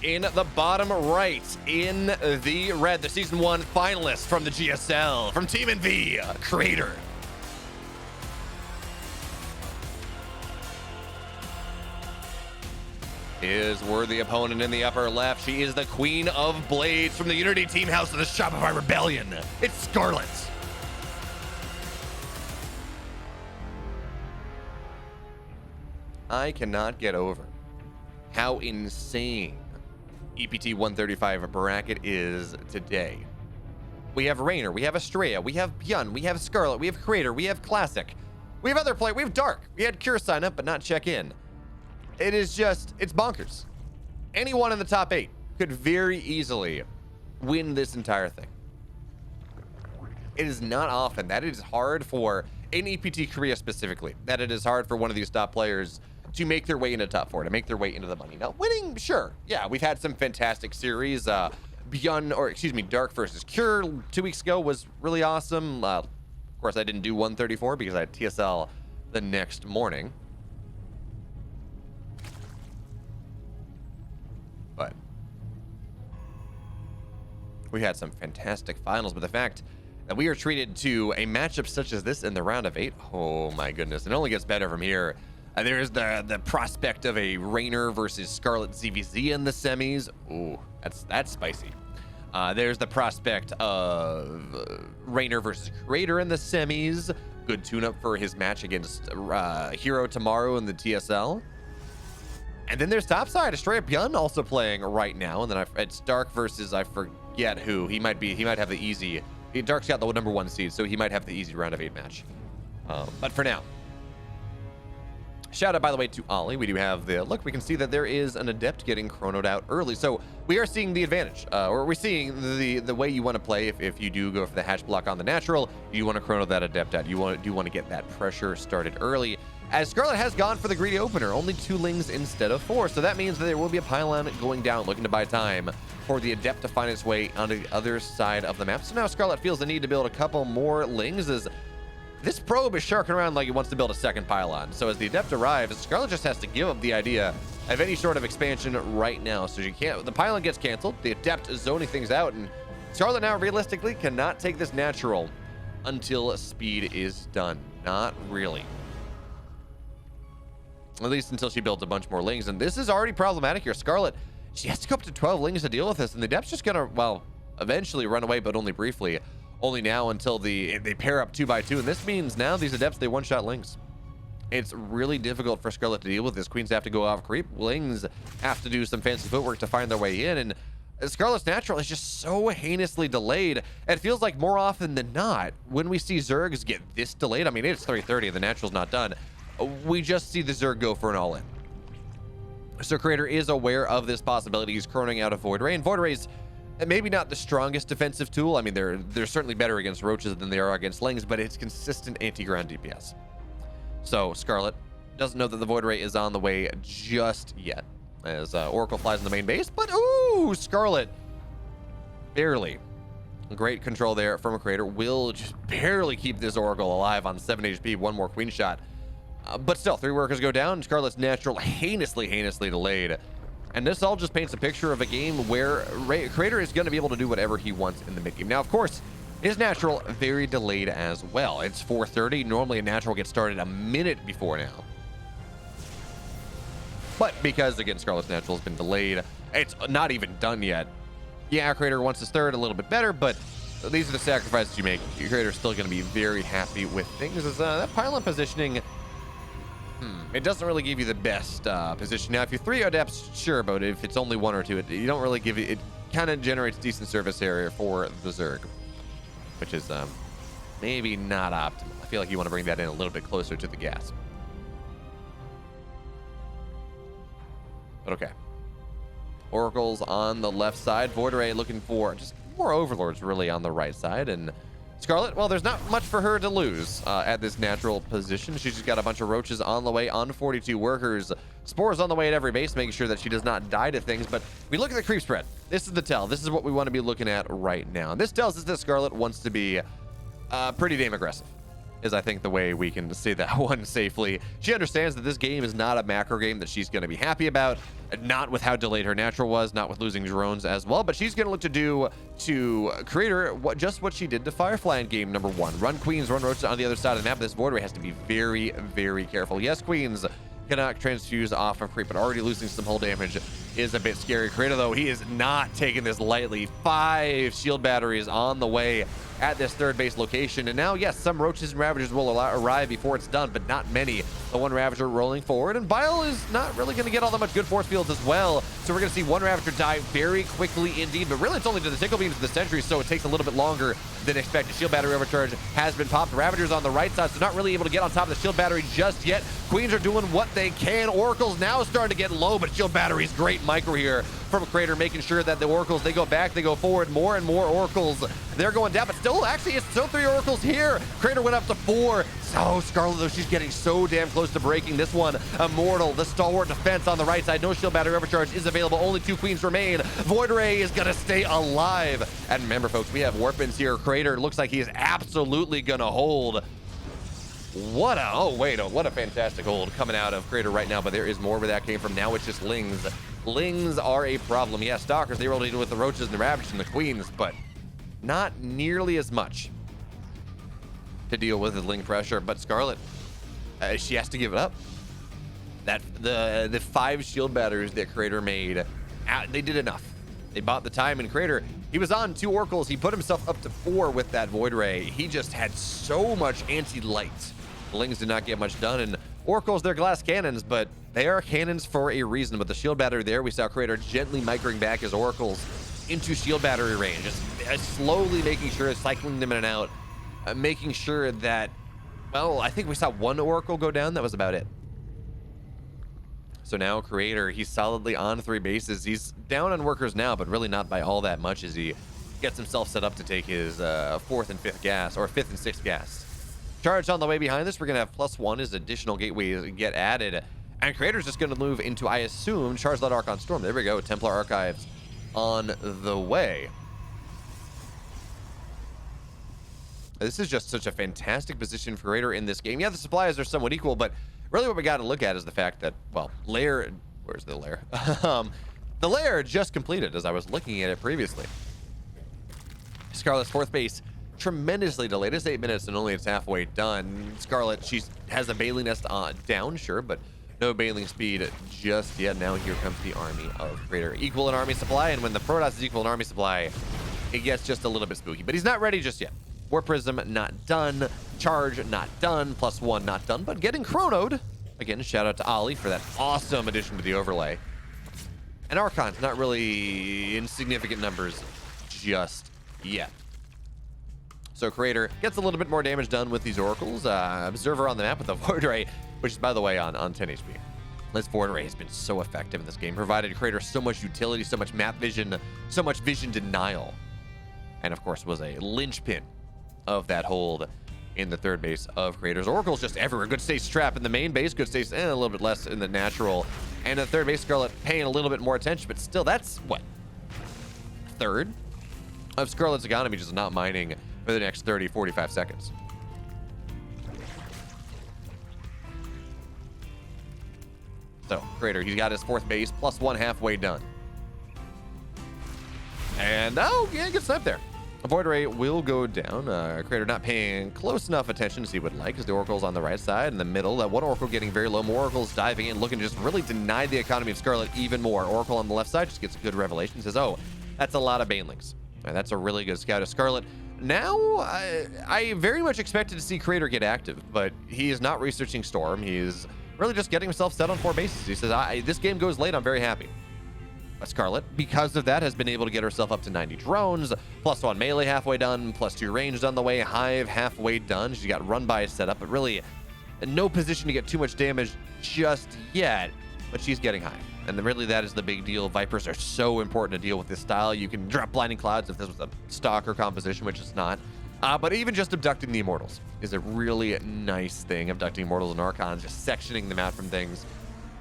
in the bottom right, in the red, the Season 1 finalist from the GSL, from Team NV, Creator. Is worthy opponent in the upper left. She is the Queen of Blades from the Unity Team House of the Shopify Rebellion. It's Scarlett. I cannot get over how insane EPT 135 bracket is today. We have Raynor, we have Estrella, we have Byun, we have Scarlett, we have Creator, we have Classic, we have other play, we have Dark. We had Cure sign up but not check in. It is just, it's bonkers. Anyone in the top 8 could very easily win this entire thing. It is not often that it is hard for, in EPT Korea specifically, that it is hard for one of these top players to make their way into top 4, to make their way into the money. Now, winning, sure. Yeah, we've had some fantastic series. Dark versus Cure 2 weeks ago was really awesome. Of course, I didn't do 134 because I had TSL the next morning. But we had some fantastic finals. But the fact that we are treated to a matchup such as this in the round of 8, oh my goodness, it only gets better from here. There's the prospect of a Raynor versus Scarlett ZVZ in the semis. Ooh, that's spicy. There's the prospect of Raynor versus Creator in the semis. Good tune-up for his match against Hero tomorrow in the TSL. And then there's topside, Estrella Byun also playing right now. And then it's Dark versus, I forget who. He might have the easy. Dark's got the number 1 seed, so he might have the easy round of 8 match. But for now, shout out, by the way, to Ollie. We do have the look. We can see that there is an Adept getting chronoed out early. So we are seeing the advantage, or we're seeing the way you want to play. If you do go for the hatch block on the natural, you want to chrono that Adept out. Do you want to get that pressure started early. As Scarlett has gone for the greedy opener, only 2 lings instead of 4. So that means that there will be a pylon going down, looking to buy time for the Adept to find its way on the other side of the map. So now Scarlett feels the need to build a couple more lings as this probe is sharking around like it wants to build a second pylon. So as the Adept arrives, Scarlett just has to give up the idea of any sort of expansion right now. So she can't, the pylon gets canceled, the Adept is zoning things out, and Scarlett now realistically cannot take this natural until speed is done. Not really. At least until she builds a bunch more lings. And this is already problematic here. Scarlett, she has to go up to 12 lings to deal with this. And the Adept's just gonna, well, eventually run away, but only briefly. Only now until they pair up 2x2. And this means now these Adepts, they one-shot lings. It's really difficult for Scarlett to deal with this. Queens have to go off creep. Lings have to do some fancy footwork to find their way in. And Scarlett's natural is just so heinously delayed. It feels like more often than not, when we see Zergs get this delayed, I mean, it's 3:30 and the natural's not done. We just see the Zerg go for an all-in. So Creator is aware of this possibility. He's chroning out a Void Ray. And Void Ray's maybe not the strongest defensive tool. I mean, they're certainly better against roaches than they are against lings, but it's consistent anti-ground DPS. So Scarlett doesn't know that the Void Ray is on the way just yet, as Oracle flies in the main base. But ooh, Scarlett barely. Great control there from a Creator. Will just barely keep this Oracle alive on 7 HP. One more Queen shot. But still, 3 workers go down. Scarlett's natural heinously delayed. And this all just paints a picture of a game where Creator is going to be able to do whatever he wants in the mid-game. Now, of course, his natural very delayed as well. It's 4:30. Normally, a natural gets started a minute before now. But because, again, Scarlett's natural has been delayed, it's not even done yet. Yeah, Creator wants his third a little bit better, but these are the sacrifices you make. Your Creator's still going to be very happy with things. As that pylon positioning, it doesn't really give you the best position. Now, if you're 3 Adepts, sure, but if it's only 1 or 2, you don't really give it kind of generates decent surface area for the Zerg, which is maybe not optimal. I feel like you want to bring that in a little bit closer to the gas. But okay. Oracle's on the left side. Void Ray looking for just more Overlords really on the right side. And Scarlett, well, there's not much for her to lose at this natural position. She's just got a bunch of roaches on the way on 42 workers. Spores on the way at every base, making sure that she does not die to things. But we look at the creep spread. This is the tell. This is what we want to be looking at right now. And this tells us that Scarlett wants to be pretty damn aggressive. is I think the way we can say that one safely. She understands that this game is not a macro game that she's going to be happy about, not with how delayed her natural was, not with losing drones as well, but she's going to look to do to Creator just what she did to Firefly in game number 1. Run Queens, run Roaches on the other side of the map. This Void Ray has to be very, very careful. Yes, Queens cannot transfuse off of creep, but already losing some hull damage is a bit scary. Creator, though, he is not taking this lightly. 5 shield batteries on the way at this third base location. And now, yes, some Roaches and Ravagers will arrive before it's done, but not many. The one Ravager rolling forward, and Bile is not really going to get all that much good force fields as well. So we're going to see one Ravager die very quickly indeed, but really it's only to the Tickle Beams of the Sentry, so it takes a little bit longer than expected. Shield battery overcharge has been popped. Ravagers on the right side, so not really able to get on top of the shield battery just yet. Queens are doing what they can. Oracle's now starting to get low, but shield battery's great micro here from Creator, making sure that the Oracles, they go back, they go forward. More and more Oracles, they're going down, but still, actually, it's still 3 Oracles here. Creator went up to 4. So Scarlett, though, she's getting so damn close to breaking this one. Immortal, the stalwart defense on the right side. No shield battery overcharge is available. Only 2 Queens remain. Void Ray is going to stay alive. And remember, folks, we have Warpins here. Creator looks like he is absolutely going to hold. What a fantastic hold coming out of Creator right now, but there is more where that came from. Now it's just Lings. Lings are a problem. Yeah, Stalkers, they were able to deal with the Roaches and the Ravagers and the Queens, but not nearly as much to deal with the Ling pressure. But Scarlett, she has to give it up. That the 5 shield batteries that Creator made, they did enough. They bought the time, and Creator, he was on 2 Oracles. He put himself up to 4 with that Void Ray. He just had so much anti-light. Lings did not get much done, and Oracles, they're glass cannons, but they are cannons for a reason. With the shield battery there, we saw Creator gently microing back his Oracles into shield battery range, just slowly making sure, cycling them in and out, making sure that, well, I think we saw 1 Oracle go down. That was about it. So now Creator, he's solidly on 3 bases. He's down on workers now, but really not by all that much as he gets himself set up to take his 4th and 5th gas, or 5th and 6th gas. Charge on the way behind this. We're going to have +1 as additional gateways get added. And Creator's just going to move into, I assume, Charge Light Archon Storm. There we go. Templar Archives on the way. This is just such a fantastic position for Creator in this game. Yeah, the supplies are somewhat equal, but really what we got to look at is the fact that, well, lair, where's the lair? The lair just completed as I was looking at it previously. Scarlett's 4th base, tremendously delayed. It's 8 minutes and only it's halfway done. Scarlett, she has a Bailey nest down, sure, but no Bailing speed just yet. Now here comes the army of Creator. Equal in army supply, and when the Protoss is equal in army supply, it gets just a little bit spooky. But he's not ready just yet. War Prism not done. Charge not done. +1 not done, but getting chronoed. Again, shout out to Ollie for that awesome addition to the overlay. And Archon's not really in significant numbers just yet. So Creator gets a little bit more damage done with these Oracles. Observer on the map with the Void Ray, which is, by the way, on 10 HP. This Void Ray has been so effective in this game, provided Creator so much utility, so much map vision, so much vision denial. And, of course, was a linchpin of that hold in the 3rd base of Creator's. Oracle's just everywhere. Good stays trap in the main base, good stays a little bit less in the natural. And the 3rd base, Scarlett paying a little bit more attention, but still, that's what? 1/3 of Scarlett's economy just not mining for the next 30, 45 seconds. So, Creator, he's got his 4th base, +1 halfway done. And, oh, yeah, good snipe there. Void Ray will go down. Creator not paying close enough attention as he would like, as the Oracle's on the right side. In the middle, that one Oracle getting very low. More Oracles diving in, looking to just really deny the economy of Scarlett even more. Oracle on the left side just gets a good revelation. Says, oh, that's a lot of Banelings. And that's a really good scout of Scarlett. Now, I very much expected to see Creator get active, but he is not researching Storm. He is really just getting himself set on 4 bases. He says, this game goes late, I'm very happy. Scarlett, because of that, has been able to get herself up to 90 drones, +1 melee halfway done, +2 ranged on the way, Hive halfway done. She's got run by set up, but really in no position to get too much damage just yet, but she's getting Hive. And really that is the big deal. Vipers are so important to deal with this style. You can drop Blinding Clouds if this was a Stalker composition, which it's not. But even just abducting the Immortals is a really nice thing. Abducting Immortals and Archons, just sectioning them out from things.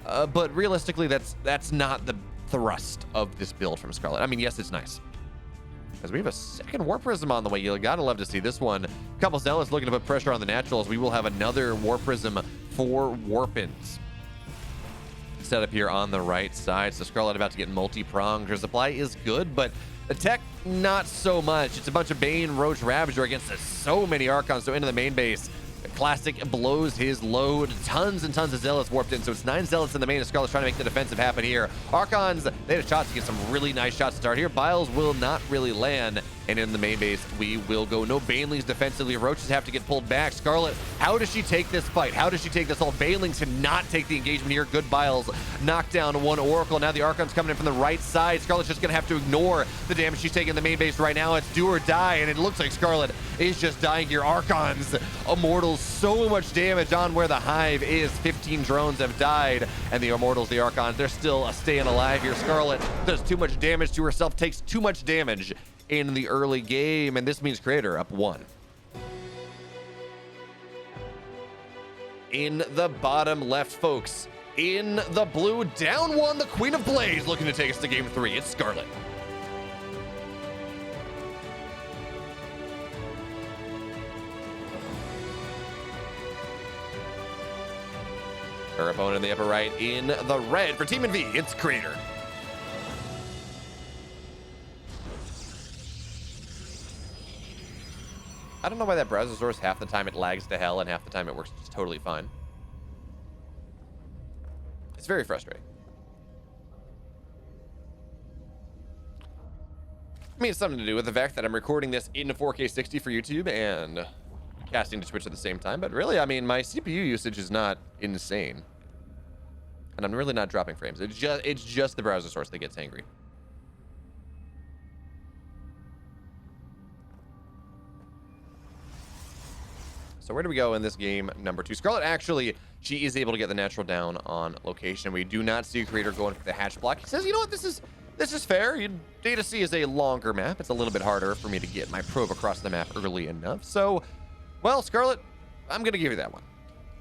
But realistically, that's not the thrust of this build from Scarlett. I mean, yes, it's nice. as we have a second War Prism on the way. You gotta love to see this one. A couple Zealots looking to put pressure on the Naturals. We will have another War Prism for Warpins set up here on the right side. So Scarlett about to get multi-pronged. Her supply is good, but the tech, not so much. It's a bunch of Bane, Roach, Ravager against so many Archons. So into the main base. Classic blows his load. Tons and tons of Zealots warped in. So it's 9 Zealots in the main. And Scarlett's trying to make the defensive happen here. Archons, they had a shot to get some really nice shots to start here. Biles will not really land. And in the main base, we will go no Banelings defensively. Roaches have to get pulled back. Scarlett, how does she take this fight? How does she take this all? Banelings cannot take the engagement here. Good Biles. Knock down one Oracle. Now the Archon's coming in from the right side. Scarlett's just going to have to ignore the damage she's taking in the main base right now. It's do or die. And it looks like Scarlett is just dying here. Archons, Immortals, so much damage on where the hive is. 15 drones have died. And the Immortals, the Archons, they're still staying alive here. Scarlett does too much damage to herself, takes too much damage in the early game, and this means Creator up 1. In the bottom left, folks, in the blue, down 1, the Queen of Blaze looking to take us to game 3. It's Scarlett. Her opponent in the upper right in the red for Team NV, it's Creator. I don't know why that browser source, half the time it lags to hell and half the time it works just totally fine. It's very frustrating. I mean, it's something to do with the fact that I'm recording this in 4K 60 for YouTube and casting to Twitch at the same time. But really, I mean, my CPU usage is not insane. And I'm really not dropping frames. It's just the browser source that gets angry. So where do we go in this game number 2? Scarlett, actually, she is able to get the natural down on location. We do not see Creator going for the hatch block. He says, you know what, this is fair. Data C is a longer map. It's a little bit harder for me to get my probe across the map early enough. So, well, Scarlett, I'm going to give you that one.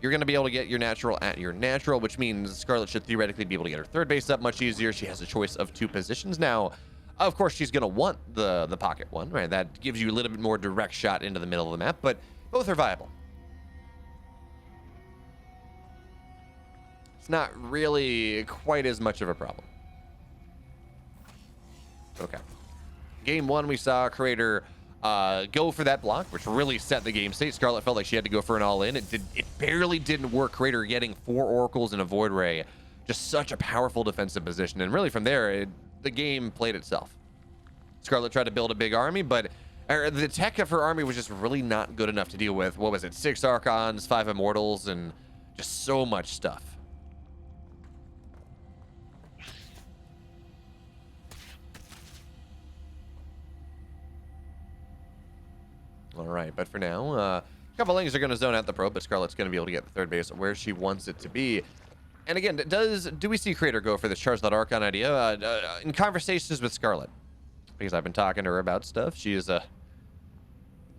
You're going to be able to get your natural at your natural, which means Scarlett should theoretically be able to get her third base up much easier. She has a choice of 2 positions. Now, of course, she's going to want the pocket one, right? That gives you a little bit more direct shot into the middle of the map, but both are viable. It's not really quite as much of a problem. Okay. Game 1, we saw Creator go for that block, which really set the game state. Scarlett felt like she had to go for an all-in. It barely didn't work. Creator getting 4 Oracles and a Void Ray. Just such a powerful defensive position. And really from there, the game played itself. Scarlett tried to build a big army, but the tech of her army was just really not good enough to deal with, what was it, 6 Archons, 5 Immortals, and just so much stuff. All right, but for now, a couple things are going to zone out the probe, but Scarlett's going to be able to get the third base where she wants it to be. And again, do we see Creator go for this Charge That Archon idea? In conversations with Scarlett, because I've been talking to her about stuff, she is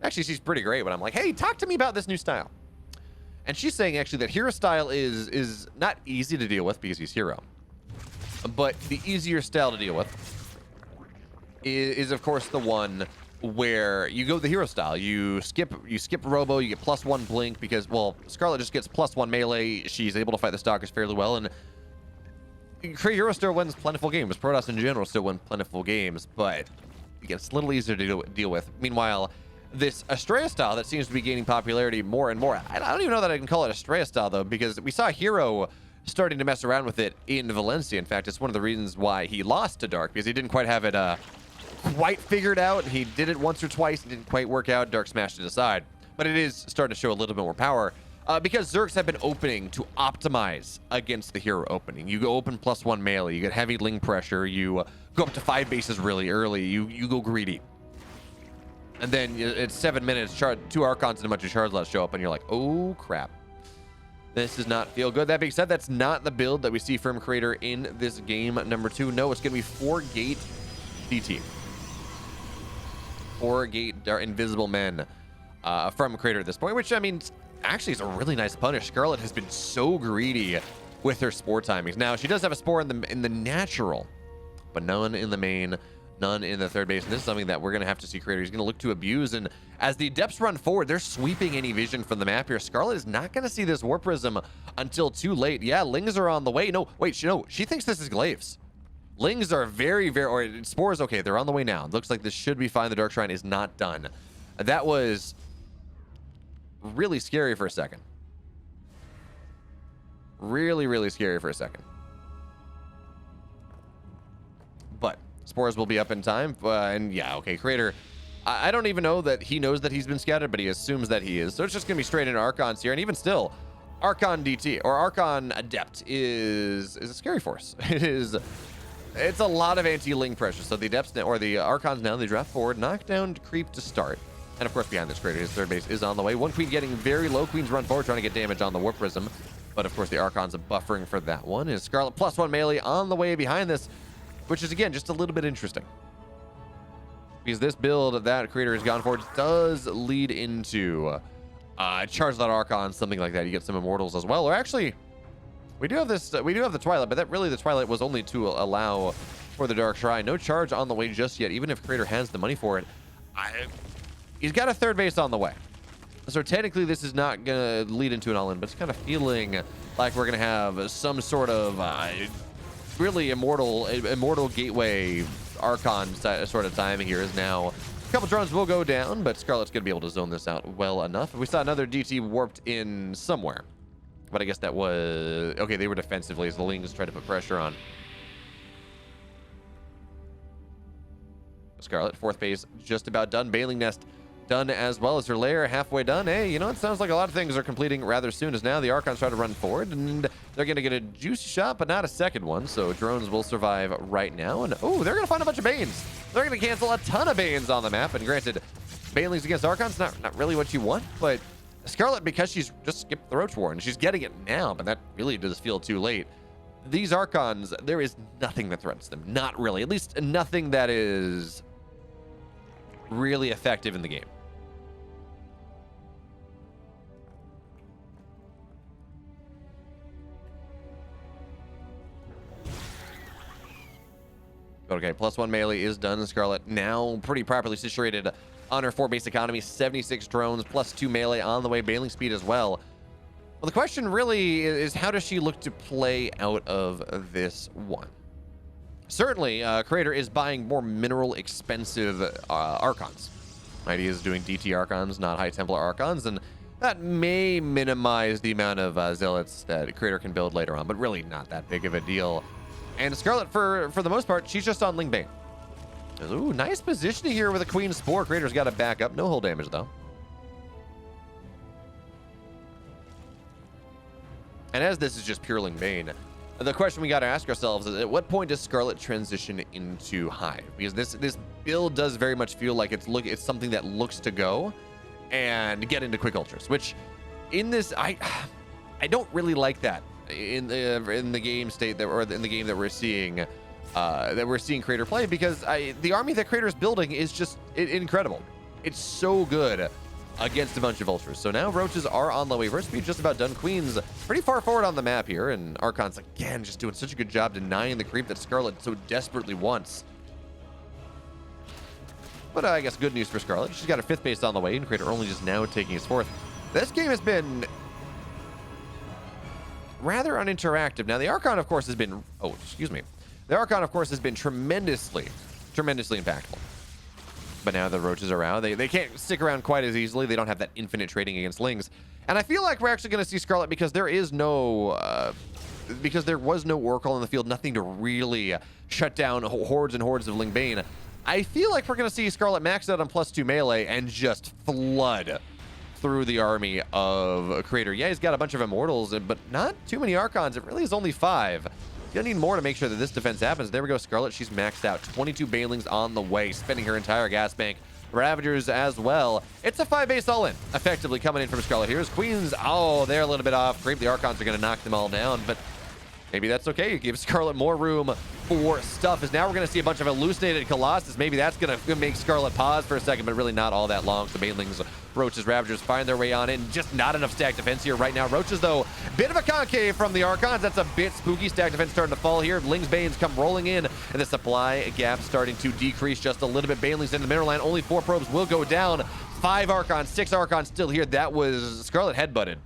actually, she's pretty great when I'm like, hey, talk to me about this new style. And she's saying actually that hero style is not easy to deal with because he's hero, but the easier style to deal with is of course the one where you go the hero style. You skip Robo, you get +1 blink because, well, Scarlett just gets +1 melee. She's able to fight the Stalkers fairly well, and Hero still wins plentiful games. Protoss in general still win plentiful games, but again, it's a little easier to deal with. Meanwhile, this Estrella style that seems to be gaining popularity more and more. I don't even know that I can call it Estrella style though, because we saw Hero starting to mess around with it in Valencia. In fact, it's one of the reasons why he lost to Dark, because he didn't quite have it quite figured out. He did it once or twice, it didn't quite work out. Dark smashed it aside, but it is starting to show a little bit more power because Zergs have been opening to optimize against the hero opening. You go open +1 melee, you get heavy ling pressure, you go up to 5 bases really early, you go greedy, and then it's 7 minutes, 2 Archons and a bunch of Charizards show up, and you're like, oh crap, this does not feel good. That being said, that's not the build that we see from Creator in this game number 2. No, it's gonna be 4-gate DT. 4-gate invisible men from Creator at this point, which I mean actually is a really nice punish. Scarlett has been so greedy with her spore timings. Now she does have a spore in the natural, but none in the main. None in the third base, and this is something that we're going to have to see Creator. He's going to look to abuse, and as the Adepts run forward, they're sweeping any vision from the map here. Scarlett is not going to see this Warp Prism until too late. Yeah, Lings are on the way. No, wait, she thinks this is Glaives. Lings are very, or Spores, okay, they're on the way now. Looks like this should be fine. The Dark Shrine is not done. That was really scary for a second. Really, really scary for a second. But Spores will be up in time. And yeah, okay, Creator, I don't even know that he knows that he's been scattered, but he assumes that he is. So it's just going to be straight into Archons here. And even still, Archon DT, or Archon Adept, is a scary force. It's a lot of anti-Ling pressure. So the Adepts, or the Archons now, they draft forward, knock down Creep to start. And of course, behind this Creator, his third base is on the way. One Queen getting very low. Queens run forward, trying to get damage on the Warp Prism. But of course, the Archons are buffering for that one. Is Scarlett +1 melee on the way behind this, which is, again, just a little bit interesting. Because this build that Creator has gone for does lead into charge that Archon, something like that. You get some Immortals as well. Or actually, we do have this. We do have the Twilight, but that really the Twilight was only to allow for the Dark Shrine. No charge on the way just yet, even if Creator has the money for it. He's got a third base on the way. So technically, this is not going to lead into an all-in, but it's kind of feeling like we're going to have some sort of really immortal gateway Archon sort of timing here. Is now a couple drones will go down, but Scarlett's going to be able to zone this out well enough. We saw another DT warped in somewhere, but I guess that was okay. They were defensively as the Lings tried to put pressure on Scarlett. Fourth base just about done. Bailing Nest done as well as her lair halfway done. Hey, you know, it sounds like a lot of things are completing rather soon, as now the Archons try to run forward, and they're going to get a juicy shot, but not a second one, so drones will survive right now. And oh, they're going to find a bunch of Banes. They're going to cancel a ton of Banes on the map, and granted, Banelings against Archons, not really what you want, but Scarlett, because she's just skipped the Roach War, and she's getting it now, but that really does feel too late. These Archons, there is nothing that threatens them. Not really. At least nothing that is really effective in the game. Okay, +1 melee is done. Scarlett now pretty properly situated on her 4-base economy. 76 drones, +2 melee on the way. Bailing speed as well. Well, the question really is, how does she look to play out of this one? Certainly, Creator is buying more mineral expensive Archons. Right, he is doing DT Archons, not High Templar Archons, and that may minimize the amount of Zealots that Creator can build later on, but really not that big of a deal. And Scarlett, for the most part, she's just on Ling Bane. Ooh, nice positioning here with a Queen Spore. Creator's got to back up. No hull damage, though. And as this is just pure Ling Bane, the question we got to ask ourselves is, at what point does Scarlett transition into Hive? Because this build does very much feel like it's something that looks to go and get into quick ultras, which in this I don't really like that in the game state that, or in the game that we're seeing Creator play, because the army that Creator is building is just incredible. It's so good against a bunch of ultras. So now Roaches are on the way. Burst speed just about done. Queens pretty far forward on the map here, and Archon's again just doing such a good job denying the creep that Scarlett so desperately wants. But I guess good news for Scarlett. She's got her 5th base on the way, and Creator only just now taking his 4th. This game has been rather uninteractive. Now the Archon, of course, has been the Archon, of course, has been tremendously impactful. But now the Roaches are out. They can't stick around quite as easily. They don't have that infinite trading against Lings. And I feel like we're actually going to see Scarlett, because there is no because there was no Oracle in the field, nothing to really shut down hordes and hordes of Ling Bane. I feel like we're going to see Scarlett max out on +2 melee and just flood through the army of Creator. Yeah, he's got a bunch of Immortals, but not too many Archons. It really is only 5. Gonna need more to make sure that this defense happens. There we go. Scarlett, she's maxed out. 22 Banelings on the way, spending her entire gas bank. Ravagers as well. It's a 5-base all-in, effectively coming in from Scarlett. Here's Queens. Oh, they're a little bit off. Creep. The Archons are going to knock them all down, but Maybe that's okay. It gives Scarlett more room for stuff. As now we're going to see a bunch of hallucinated Colossus. Maybe that's going to make Scarlett pause for a second, but really not all that long. So Banelings, Roaches, Ravagers find their way on in. Just not enough stack defense here right now. Roaches, though, bit of a concave from the Archons. That's a bit spooky. Stack defense starting to fall here. Lings, Banes come rolling in, and the supply gap starting to decrease just a little bit. Banelings into the middle line. Only 4 probes will go down. 5 Archons, 6 Archons still here. That was Scarlett headbutted.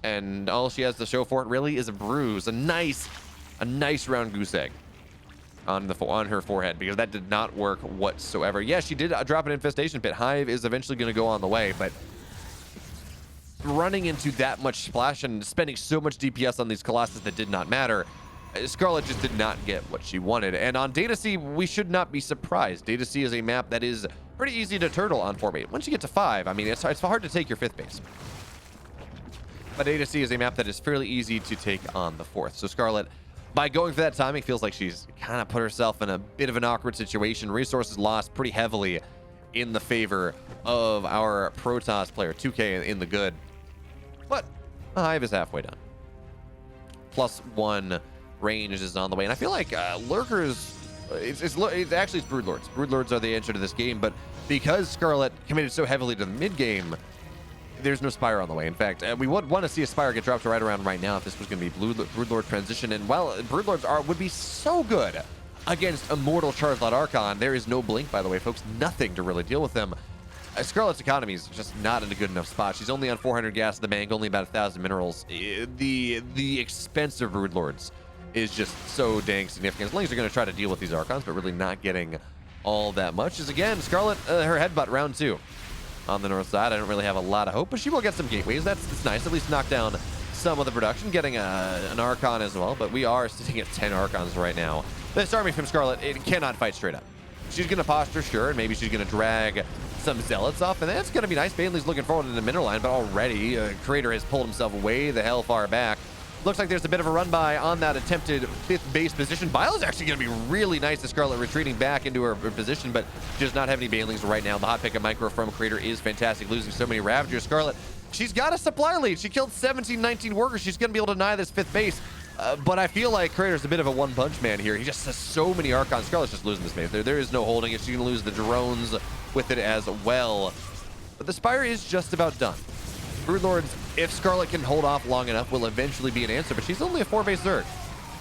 And all she has to show for it really is a bruise. A nice round goose egg on her forehead, because that did not work whatsoever. Yeah, she did drop an infestation pit. Hive is eventually going to go on the way, but running into that much splash and spending so much DPS on these Colossus that did not matter, Scarlett just did not get what she wanted. And on Data C, we should not be surprised. Data C is a map that is pretty easy to turtle on 4-8. Once you get to 5, I mean, it's hard to take your 5th base. But Data C is a map that is fairly easy to take on the 4th. So Scarlett, by going for that timing, feels like she's kind of put herself in a bit of an awkward situation. Resources lost pretty heavily in the favor of our Protoss player, 2K in the good. But the Hive is halfway done. +1 range is on the way. And I feel like Lurkers, it's Broodlords. Broodlords are the answer to this game, but because Scarlett committed so heavily to the mid game, there's no Spire on the way. In fact, we would want to see a Spire get dropped right around right now if this was going to be Broodlord transition. And while Broodlords would be so good against Immortal Charizard Archon, there is no blink, by the way, folks. Nothing to really deal with them. Scarlett's economy is just not in a good enough spot. She's only on 400 gas in the bank, only about 1,000 minerals. The expensive Broodlords is just so dang significant. Lings are going to try to deal with these Archons, but really not getting all that much. As again, Scarlett, her headbutt round 2. On the north side, I don't really have a lot of hope, but she will get some gateways. That's nice. At least knock down some of the production, getting an Archon as well. But we are sitting at 10 Archons right now. This army from Scarlett, it cannot fight straight up. She's going to posture, sure, and maybe she's going to drag some Zealots off, and that's going to be nice. Bailey's looking forward to the middle line, but already Crater has pulled himself way the hell far back. Looks like there's a bit of a run by on that attempted 5th base position. Bile is actually going to be really nice to Scarlett, retreating back into her position, but does not have any Banelings right now. The hot pick of Micro from Crater is fantastic, losing so many Ravagers. Scarlett, she's got a supply lead. She killed 17, 19 workers. She's going to be able to deny this 5th base. But I feel like Crater's a bit of a one-punch man here. He just has so many Archons. Scarlett's just losing this base. There is no holding it. She's going to lose the drones with it as well. But the Spire is just about done. Broodlords, if Scarlett can hold off long enough, will eventually be an answer, but she's only a 4-base Zerg.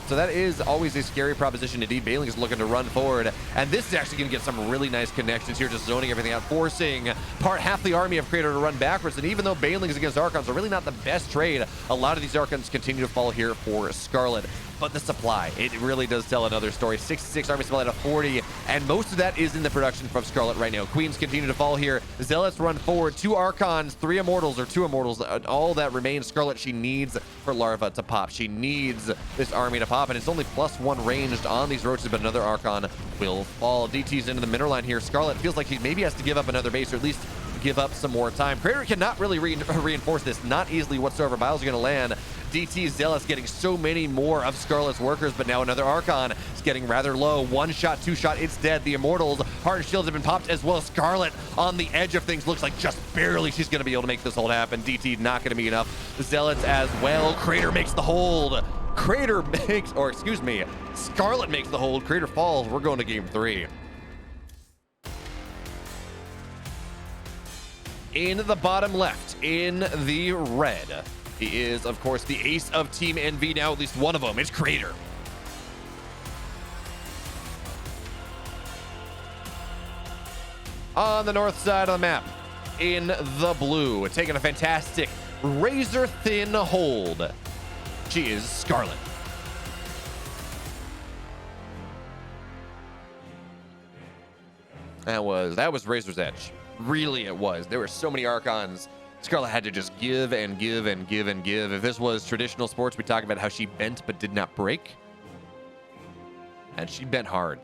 So that is always a scary proposition indeed. Bailing is looking to run forward, and this is actually going to get some really nice connections here, just zoning everything out, forcing half the army of Crater to run backwards. And even though Bailings against Archons are really not the best trade, a lot of these Archons continue to fall here for Scarlett. But the supply, it really does tell another story. 66 army supply to 40, and most of that is in the production from Scarlett right now. Queens continue to fall here. Zealots run forward. 2 Archons, 3 Immortals, or 2 Immortals. All that remains. Scarlett, she needs her Larva to pop. She needs this army to pop, and it's only +1 ranged on these Roaches, but another Archon will fall. DT's into the middle line here. Scarlett feels like he maybe has to give up another base, or at least give up some more time. Crater cannot really reinforce this, not easily whatsoever. Biles are going to land. DT Zealous getting so many more of Scarlett's workers, but now another Archon is getting rather low. 1 shot, 2 shot, it's dead. The Immortals, Heart and Shields have been popped as well. Scarlett on the edge of things, looks like just barely she's going to be able to make this hold happen. DT not going to be enough. The Zealots as well. Crater makes the hold. Scarlett makes the hold. Crater falls. We're going to game 3. In the bottom left, in the red, he is, of course, the ace of Team NV now, at least one of them. It's Crater. On the north side of the map, in the blue, taking a fantastic razor-thin hold, she is Scarlett. That was Razor's Edge. Really, it was. There were so many Archons. Scarlett had to just give and give and give and give. If this was traditional sports, we talk about how she bent but did not break. And she bent hard.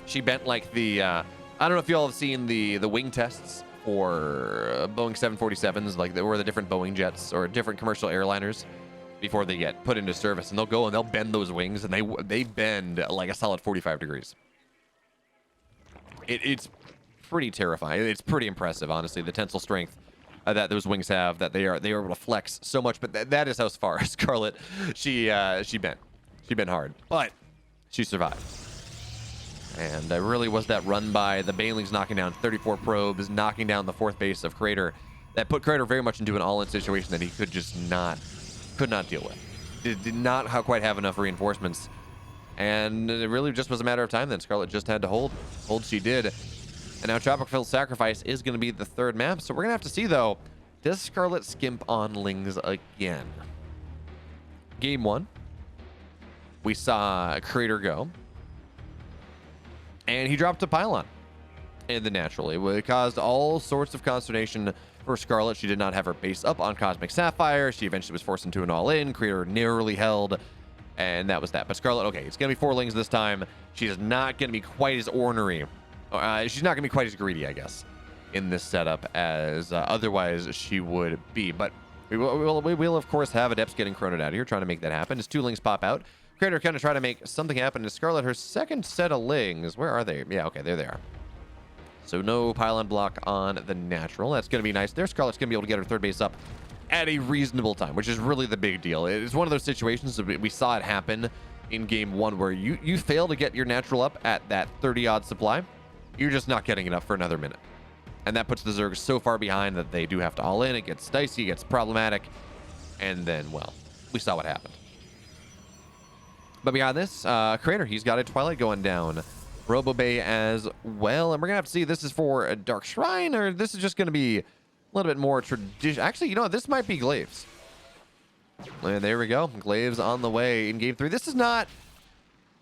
She bent like the, I don't know if you all have seen the wing tests for Boeing 747s, like or the different Boeing jets or different commercial airliners before they get put into service. And they'll go and they'll bend those wings, and they bend like a solid 45 degrees. It's pretty terrifying. It's pretty impressive, honestly, the tensile strength that those wings have, that they are able to flex so much. But that is how far Scarlett, she bent hard, but she survived. And it really was that run by the Banelings knocking down 34 probes, knocking down the 4th base of Crater, that put Crater very much into an all-in situation that he could not deal with. Did not quite have enough reinforcements. And it really just was a matter of time then. Scarlett just had to hold. She did. And now Tropical Sacrifice is going to be the 3rd map. So we're going to have to see, though, does Scarlett skimp on Lings again? Game 1, we saw Crater go. And he dropped a pylon in the natural. It caused all sorts of consternation for Scarlett. She did not have her base up on Cosmic Sapphire. She eventually was forced into an all-in. Crater narrowly held. And that was that. But Scarlett, okay, it's going to be 4 Lings this time. She's not going to be quite as ornery. She's not going to be quite as greedy, I guess, in this setup as otherwise she would be. But we will, of course, have Adepts getting chronoed out of here, trying to make that happen. As 2 Lings pop out, Crater kind of try to make something happen. And Scarlett, her 2nd set of Lings, where are they? Yeah, okay, there they are. So no pylon block on the natural. That's going to be nice. There, Scarlett's going to be able to get her 3rd base up at a reasonable time, which is really the big deal. It's one of those situations that we saw it happen in game 1 where you fail to get your natural up at that 30-odd supply. You're just not getting it up for another minute. And that puts the Zerg so far behind that they do have to all in. It gets dicey, it gets problematic. And then, well, we saw what happened. But beyond this, Crater, he's got a Twilight going down. Robo Bay as well. And we're going to have to see, this is for a Dark Shrine, or this is just going to be a little bit more traditional. Actually, you know what? This might be Glaives. And there we go. Glaives on the way in game 3. This is not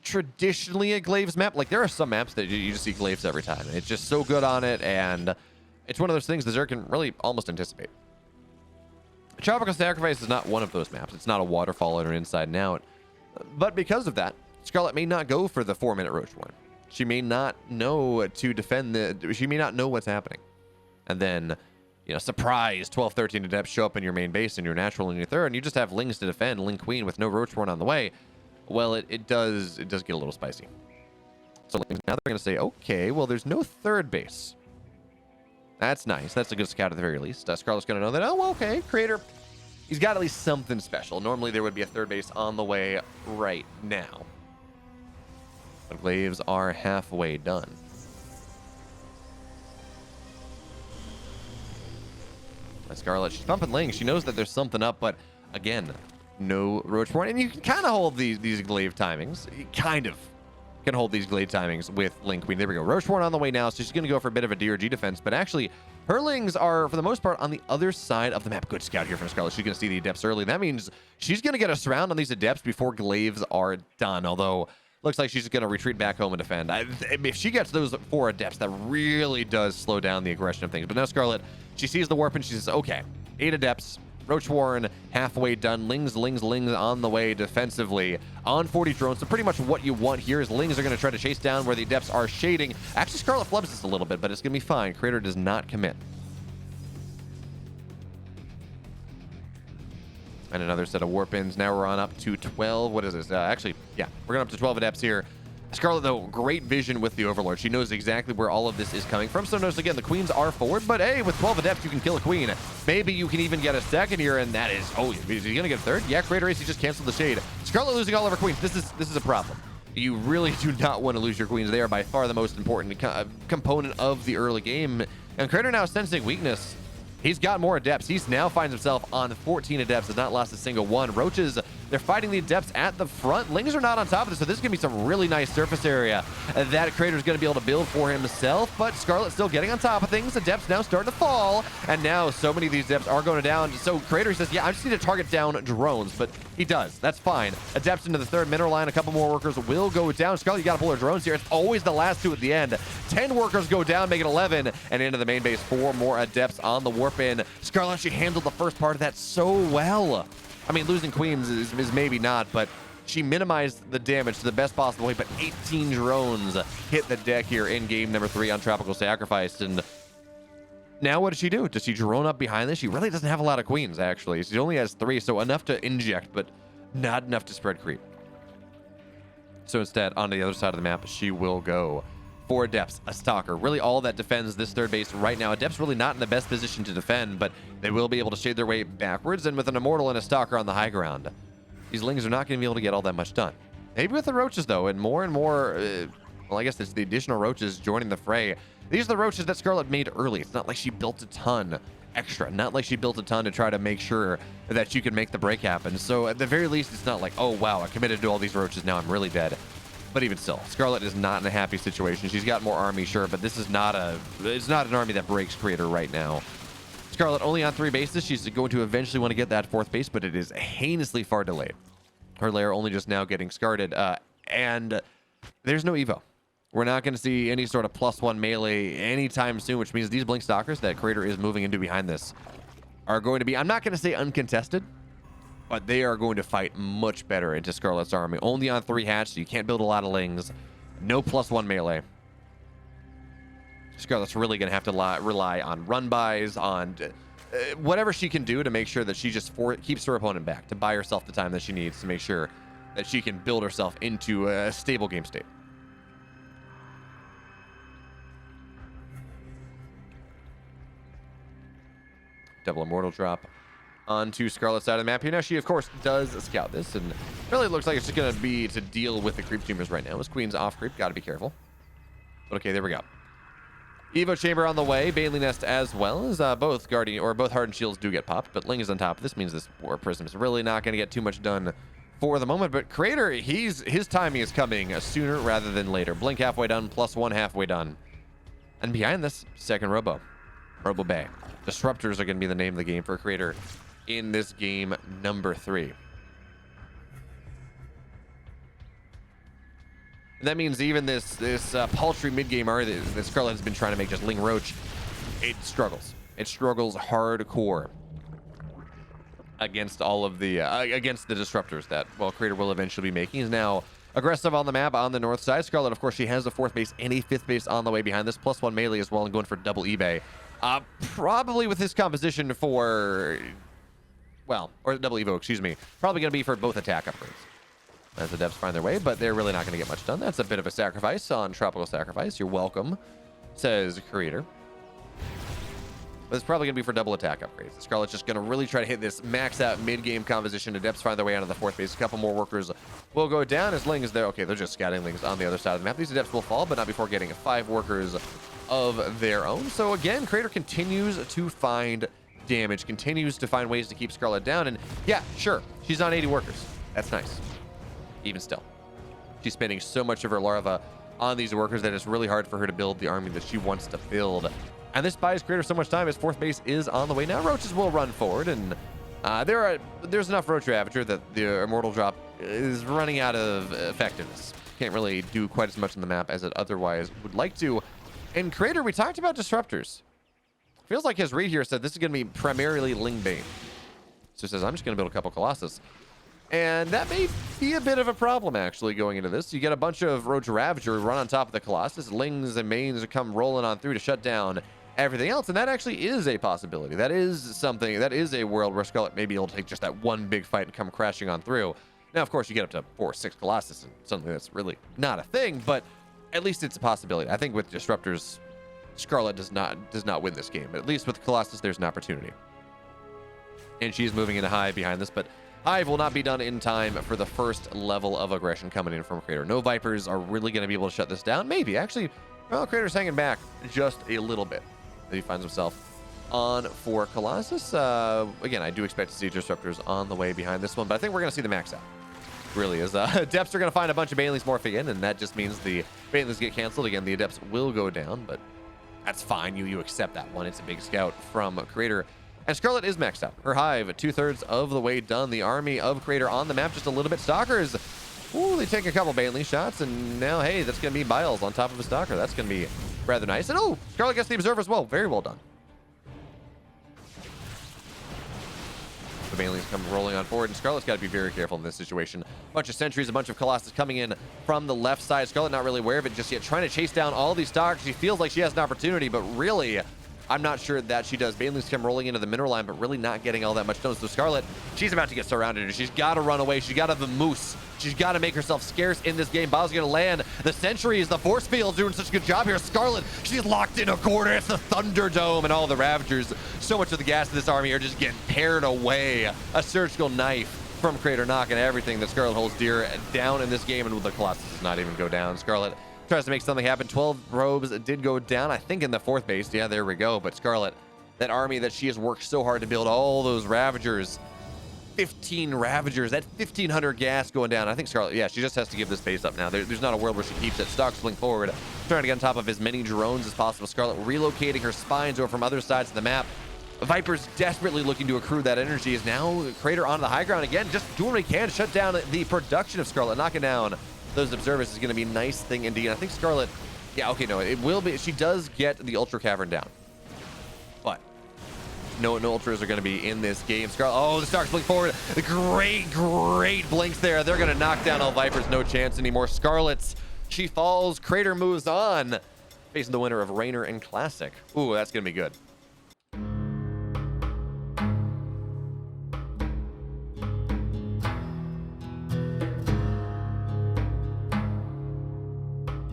traditionally a Glaives map. Like, there are some maps that you just see Glaives every time. It's just so good on it, and it's one of those things the Zerg can really almost anticipate. Tropical Sacrifice is not one of those maps. It's not a waterfall or inside and out. But because of that, Scarlett may not go for the 4-minute Roach Warren. She may not know to defend she may not know what's happening. And then, you know, surprise, 12, 13 Adepts show up in your main base and your natural and your 3rd, and you just have Lings to defend, Ling Queen with no Roach Warren on the way. Well, it does get a little spicy. So now they're going to say, okay, well, there's no 3rd base. That's nice. That's a good scout at the very least. Scarlett's going to know that, oh, well, okay, Crater, he's got at least something special. Normally, there would be a 3rd base on the way right now. But Glaives are halfway done. Scarlett, she's pumping Ling. She knows that there's something up, but again, no Roach Warren. And you can kind of hold these Glaive timings. You kind of can hold these Glaive timings with Ling Queen. There we go. Roach Warren on the way now, so she's going to go for a bit of a DRG defense, but actually, her Lings are, for the most part, on the other side of the map. Good scout here from Scarlett. She's going to see the Adepts early. That means she's going to get a surround on these Adepts before Glaives are done, although looks like she's going to retreat back home and defend. If she gets those 4 Adepts, that really does slow down the aggression of things. But now Scarlett, she sees the warp and she says, okay, 8 Adepts, Roach Warren halfway done, Lings on the way defensively on 40 drones. So pretty much what you want here is Lings are going to try to chase down where the Adepts are shading. Actually, Scarlett flubs this a little bit, but it's going to be fine. Crater does not commit. And another set of warp-ins. Now we're on up to 12. What is this? Actually, yeah, we're going up to 12 Adepts here. Scarlett, though, great vision with the Overlord. She knows exactly where all of this is coming from. So notice, again, the Queens are forward, but hey, with 12 Adepts, you can kill a Queen. Maybe you can even get a 2nd here, and that is, oh, is he going to get a 3rd? Yeah, Crater Ace, he just canceled the shade. Scarlett losing all of her Queens. This is a problem. You really do not want to lose your Queens. They are by far the most important component of the early game. And Crater now sensing weakness. He's got more Adepts. He's now finds himself on 14 Adepts. Has not lost a single one. Roaches, they're fighting the Adepts at the front. Lings are not on top of this, so this is going to be some really nice surface area that Crater's going to be able to build for himself. But Scarlett still getting on top of things. Adepts now starting to fall. And now so many of these Adepts are going down. So Crater says, yeah, I just need to target down drones. But he does. That's fine. Adepts into the 3rd mineral line. A couple more workers will go down. Scarlett, you got to pull her drones here. It's always the last 2 at the end. 10 workers go down, make it 11. And into the main base, 4 more Adepts on the warp in. Scarlett, she handled the first part of that so well. I mean, losing Queens is maybe not, but she minimized the damage to the best possible way. But 18 drones hit the deck here in game number 3 on Tropical Sacrifice. And now what does she do? Does she drone up behind this? She really doesn't have a lot of Queens, actually. She only has 3, so enough to inject, but not enough to spread creep. So instead, on the other side of the map, she will go for Adepts, a Stalker. Really all that defends this third base right now. Adepts really not in the best position to defend, but they will be able to shade their way backwards, and with an Immortal and a Stalker on the high ground, these Lings are not going to be able to get all that much done. Maybe with the Roaches, though, and more, well, I guess it's the additional Roaches joining the fray. These are the Roaches that Scarlett made early. It's not like she built a ton extra, not like she built a ton to try to make sure that she could make the break happen. So at the very least, it's not like, oh, wow, I committed to all these Roaches, now I'm really dead. But even still, Scarlett is not in a happy situation. She's got more army, sure, but this is it's not an army that breaks Creator right now. Scarlett only on 3 bases. She's going to eventually want to get that 4th base, but it is heinously far delayed. Her lair only just now getting started, and there's no Evo. We're not going to see any sort of +1 melee anytime soon, which means these Blink Stalkers that Creator is moving into behind this are going to be, I'm not going to say uncontested, but they are going to fight much better into Scarlett's army. Only on 3 hatch, so you can't build a lot of Lings. No +1 melee. Scarlett's really going to have to rely on run-bys, on whatever she can do to make sure that she just keeps her opponent back, to buy herself the time that she needs to make sure that she can build herself into a stable game state. Double Immortal drop onto Scarlett's side of the map here. Now, she, of course, does scout this, and really looks like it's just going to be to deal with the creep tumors right now. As Queen's off creep, got to be careful. But okay, there we go. Evo Chamber on the way, Bailey Nest as well, as both Hardened Shields do get popped, but Ling is on top. This means this War Prism is really not going to get too much done for the moment, but Creator, his timing is coming sooner rather than later. Blink halfway done, +1 halfway done. And behind this, second Robo Bay. Disruptors are going to be the name of the game for Creator in this game number 3. And that means even this paltry mid-game army that Scarlett has been trying to make just Ling Roach, it struggles. It struggles hardcore against all of the against the disruptors that, well, Creator will eventually be making. Is now aggressive on the map on the north side. Scarlett, of course, she has a 4th base and a 5th base on the way behind this, +1 melee as well, and going for double eBay. Probably with this composition for, well, or double Evo, excuse me, probably going to be for both attack upgrades as the Devs find their way, but they're really not going to get much done. That's a bit of a sacrifice on Tropical Sacrifice. You're welcome, says Creator. But it's probably going to be for double attack upgrades. Scarlett's just going to really try to hit this max out mid-game composition. Adepts find their way out of the 4th base. A couple more workers will go down as Ling is there. Okay, they're just scouting Lings on the other side of the map. These Adepts will fall, but not before getting 5 workers of their own. So again, Creator continues to find damage, continues to find ways to keep Scarlett down. And yeah, sure, she's on 80 workers. That's nice. Even still, she's spending so much of her larva on these workers that it's really hard for her to build the army that she wants to build. And this buys Creator so much time. His 4th base is on the way. Now Roaches will run forward, and there's enough Roach Ravager that the Immortal drop is running out of effectiveness. Can't really do quite as much on the map as it otherwise would like to. And Creator, we talked about disruptors. Feels like his read here said this is going to be primarily Ling Bane. So he says, I'm just going to build a couple Colossus. And that may be a bit of a problem, actually, going into this. You get a bunch of Roach Ravager run on top of the Colossus. Lings and Mains come rolling on through to shut down everything else. And that actually is a possibility. That is something, that is a world where Scarlett may be able to take just that one big fight and come crashing on through. Now, of course, you get up to 4 or 6 Colossus and something that's really not a thing, but at least it's a possibility. I think with Disruptors, Scarlett does not win this game. But at least with Colossus, there's an opportunity. And she's moving into Hive behind this, but Hive will not be done in time for the first level of aggression coming in from Creator. No Vipers are really going to be able to shut this down. Maybe, actually, well, Creator's hanging back just a little bit. He finds himself on 4 Colossus. Again, I do expect to see Disruptors on the way behind this one, but I think we're going to see the max out. Really is. Adepts are going to find a bunch of Baneleys morphing in, and that just means the Baneleys get canceled. Again, the Adepts will go down, but that's fine. You accept that one. It's a big scout from Creator. And Scarlett is maxed out. Her Hive, 2/3 of the way done. The army of Creator on the map just a little bit. Stalkers, ooh, they take a couple Baneley shots, and now, hey, that's going to be Biles on top of a Stalker. That's going to be rather nice. And oh, Scarlett gets the Observer as well. Very well done. The Baneleys come rolling on forward, and Scarlett's got to be very careful in this situation. A bunch of sentries, a bunch of Colossus coming in from the left side. Scarlett not really aware of it just yet, trying to chase down all these Stalkers. She feels like she has an opportunity, but really, I'm not sure that she does. Bailey's come rolling into the mineral line, but really not getting all that much done. So Scarlett, she's about to get surrounded. She's got to run away. She's got to have the moose. She's got to make herself scarce in this game. Bow's going to land. The sentries, the force field doing such a good job here. Scarlett, she's locked in a corner. It's the Thunderdome and all the Ravagers. So much of the gas of this army are just getting pared away. A surgical knife from Crater knocking everything that Scarlett holds dear down in this game, and with the Colossus does not even go down. Scarlett tries to make something happen. 12 robes did go down, I think, in the 4th base. Yeah, there we go. But Scarlett, that army that she has worked so hard to build, all those Ravagers, 15 Ravagers, that 1,500 gas going down. I think Scarlett, yeah, she just has to give this base up now. There's not a world where she keeps it. Stalks blink forward, trying to get on top of as many drones as possible. Scarlett relocating her spines over from other sides of the map. Viper's desperately looking to accrue that energy. Is now Crater onto the high ground again, just doing what he can to shut down the production of Scarlett, knocking down those observers is going to be a nice thing indeed. I think Scarlett, yeah, okay, no, it will be. She does get the Ultra Cavern down, but no Ultras are going to be in this game. Scarlett, oh, the Starks blink forward. The great blinks there. They're going to knock down all Vipers. No chance anymore. Scarlett's, she falls. Crater moves on, facing the winner of Rainer and Classic. Ooh, that's going to be good.